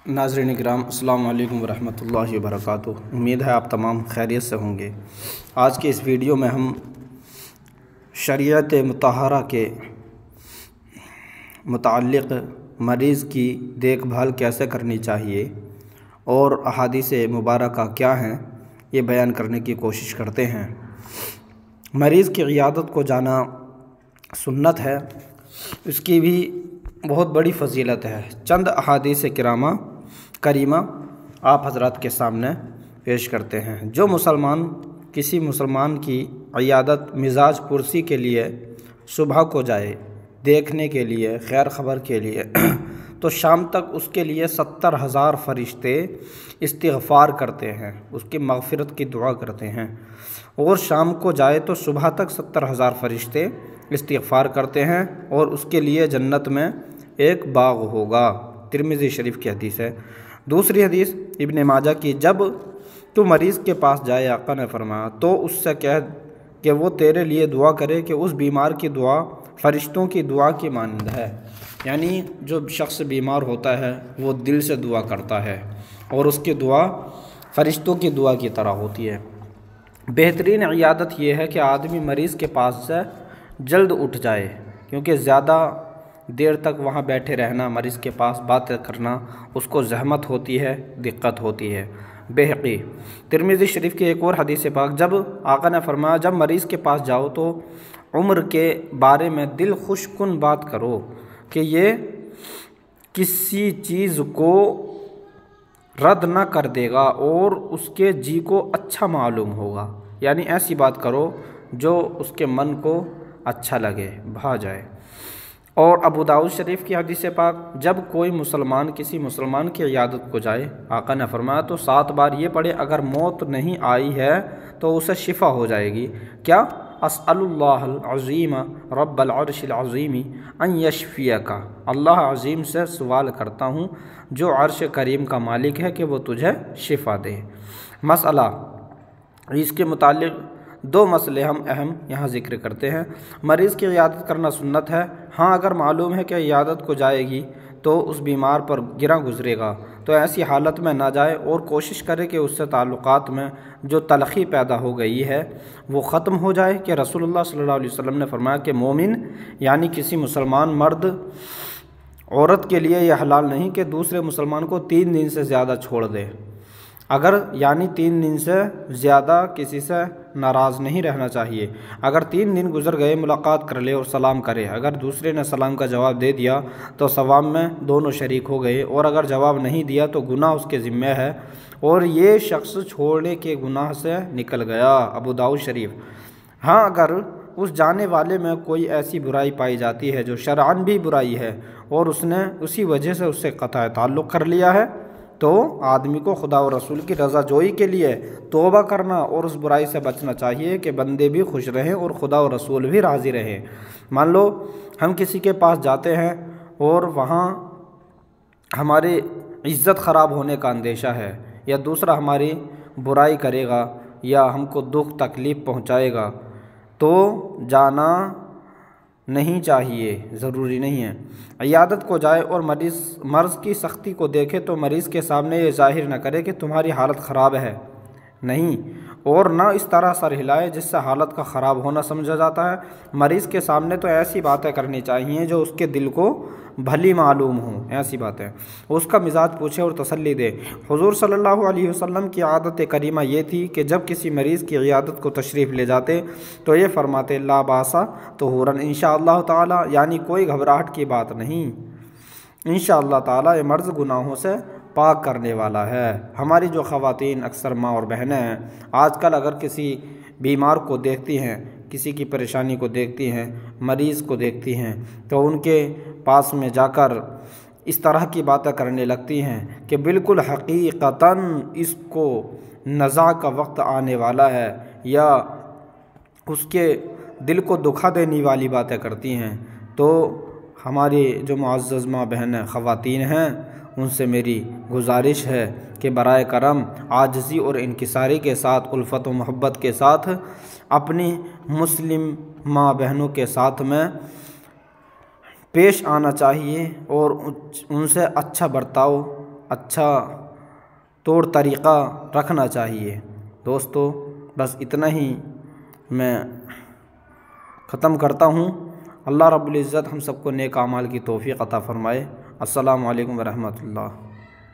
ناظرین کرام السلام علیکم ورحمۃ اللہ وبرکاتہ۔ امید ہے آپ تمام خیریت سے ہوں گے۔ آج کے اس ویڈیو میں ہم شریعت مطہرہ کے متعلق مریض کی دیکھ بھال کیسے کرنی چاہیے اور احادیث مبارکہ کیا ہیں یہ بیان کرنے کی کوشش کرتے ہیں۔ مریض کی عیادت کو جانا سنت ہے، اس کی بھی بہت بڑی فضیلت ہے۔ چند احادیث کریمہ آپ حضرات کے سامنے پیش کرتے ہیں۔ جو مسلمان کسی مسلمان کی عیادت مزاج پرسی کے لیے صبح کو جائے، دیکھنے کے لیے، خیر خبر کے لیے، تو شام تک اس کے لیے 70,000 فرشتے استغفار کرتے ہیں، اس کی مغفرت کی دعا کرتے ہیں۔ اور شام کو جائے تو صبح تک 70,000 فرشتے استغفار کرتے ہیں اور اس کے لیے جنت میں ایک باغ ہوگا۔ ترمذی شریف کی حدیث ہے۔ دوسری حدیث ابن ماجہ کی، جب تو مریض کے پاس جائے، آقا نے فرمایا، تو اس سے کہہ کہ وہ تیرے لیے دعا کرے کہ اس بیمار کی دعا فرشتوں کی دعا کی مانند ہے۔ یعنی جو شخص بیمار ہوتا ہے وہ دل سے دعا کرتا ہے اور اس کی دعا فرشتوں کی دعا کی طرح ہوتی ہے۔ بہترین عیادت یہ ہے کہ آدمی مریض کے پاس سے جلد اٹھ جائے، کیونکہ زیادہ دیر تک وہاں بیٹھے رہنا، مریض کے پاس باتیں کرنا، اس کو زحمت ہوتی ہے، دقت ہوتی ہے۔ بہقی ترمذی شریف کی ایک اور حدیث پاک، جب آقا نے فرمایا جب مریض کے پاس جاؤ تو عمر کے بارے میں دل خوش کن بات کرو کہ یہ کسی چیز کو رد نہ کر دے گا اور اس کے جی کو اچھا معلوم ہوگا۔ یعنی ایسی بات کرو جو اس کے من کو اچھا لگے، بھا جائے۔ اور ابو داؤد شریف کی حدیث پاک، جب کوئی مسلمان کسی مسلمان کی عیادت کو جائے، آقا نے فرمایا تو 7 بار یہ پڑھے، اگر موت نہیں آئی ہے تو اسے شفا ہو جائے گی۔ کیا؟ اسأل اللہ العظیم رب العرش العظیم ان یشفیک، اللہ عظیم سے سوال کرتا ہوں جو عرش کریم کا مالک ہے کہ وہ تجھے شفا دے۔ مسئلہ اس کے متعلق 2 مسئلے ہم اہم یہاں ذکر کرتے ہیں۔ مریض کی عیادت کرنا سنت ہے، ہاں اگر معلوم ہے کہ عیادت کو جائے گی تو اس بیمار پر گرا گزرے گا تو ایسی حالت میں نہ جائے اور کوشش کرے کہ اس سے تعلقات میں جو تلخی پیدا ہو گئی ہے وہ ختم ہو جائے۔ کہ رسول اللہ صلی اللہ علیہ وسلم نے فرمایا کہ مومن یعنی کسی مسلمان مرد عورت کے لیے یہ حلال نہیں کہ دوسرے مسلمان کو 3 دن سے زیادہ چھوڑ دے۔ اگر یعنی 3 دن سے زیادہ کسی سے ناراض نہیں رہنا چاہیے۔ اگر 3 دن گزر گئے، ملاقات کر لے اور سلام کرے، اگر دوسرے نے سلام کا جواب دے دیا تو ثواب میں دونوں شریک ہو گئے، اور اگر جواب نہیں دیا تو گناہ اس کے ذمہ ہے اور یہ شخص چھوڑنے کے گناہ سے نکل گیا۔ ابو داؤد شریف۔ ہاں اگر اس جانے والے میں کوئی ایسی برائی پائی جاتی ہے جو شرعاً بھی برائی ہے اور اس نے اسی وجہ سے اس سے قطع تعلق کر لیا ہے تو آدمی کو خدا و رسول کی رضا جوئی کے لیے توبہ کرنا اور اس برائی سے بچنا چاہیے کہ بندے بھی خوش رہیں اور خدا و رسول بھی راضی رہیں۔ مان لو ہم کسی کے پاس جاتے ہیں اور وہاں ہماری عزت خراب ہونے کا اندیشہ ہے، یا دوسرا ہماری برائی کرے گا یا ہم کو دکھ تکلیف پہنچائے گا تو جانا نہیں چاہیے، ضروری نہیں ہے۔ عیادت کو جائے اور مرض کی سختی کو دیکھے تو مریض کے سامنے یہ ظاہر نہ کرے کہ تمہاری حالت خراب ہے، نہیں، اور نہ اس طرح سر ہلائے جس سے حالت کا خراب ہونا سمجھا جاتا ہے۔ مریض کے سامنے تو ایسی باتیں کرنی چاہیے جو اس کے دل کو بھلی معلوم ہوں، ایسی باتیں اس کا مزاج پوچھے اور تسلی دے۔ حضور صلی اللہ علیہ وسلم کی عادت کریمہ یہ تھی کہ جب کسی مریض کی عیادت کو تشریف لے جاتے تو یہ فرماتے لا باسا طہورا انشاءاللہ تعالی، یعنی کوئی گھبراہٹ کی بات نہیں، انشاءاللہ تعالی یہ مرض گناہوں سے پاک کرنے والا ہے۔ ہماری جو خواتین اکثر ماں اور بہنیں ہیں، آج کل اگر کسی بیمار کو دیکھتی ہیں، کسی کی پریشانی کو دیکھتی ہیں، مریض کو دیکھتی ہیں تو ان کے پاس میں جا کر اس طرح کی باتیں کرنے لگتی ہیں کہ بالکل حقیقتاً اس کو نزع کا وقت آنے والا ہے، یا اس کے دل کو دکھا دینے والی باتیں کرتی ہیں۔ تو ہماری جو معزز ماں بہنیں خواتین ہیں ان سے میری گزارش ہے کہ برائے کرم عاجزی اور انکساری کے ساتھ، الفت و محبت کے ساتھ اپنی مسلم ماں بہنوں کے ساتھ میں پیش آنا چاہیے اور ان سے اچھا برتاؤ اچھا طور طریقہ رکھنا چاہیے۔ دوستو بس اتنا ہی میں ختم کرتا ہوں۔ اللہ رب العزت ہم سب کو نیک اعمال کی توفیق عطا فرمائے۔ السلام علیکم ورحمۃ اللہ۔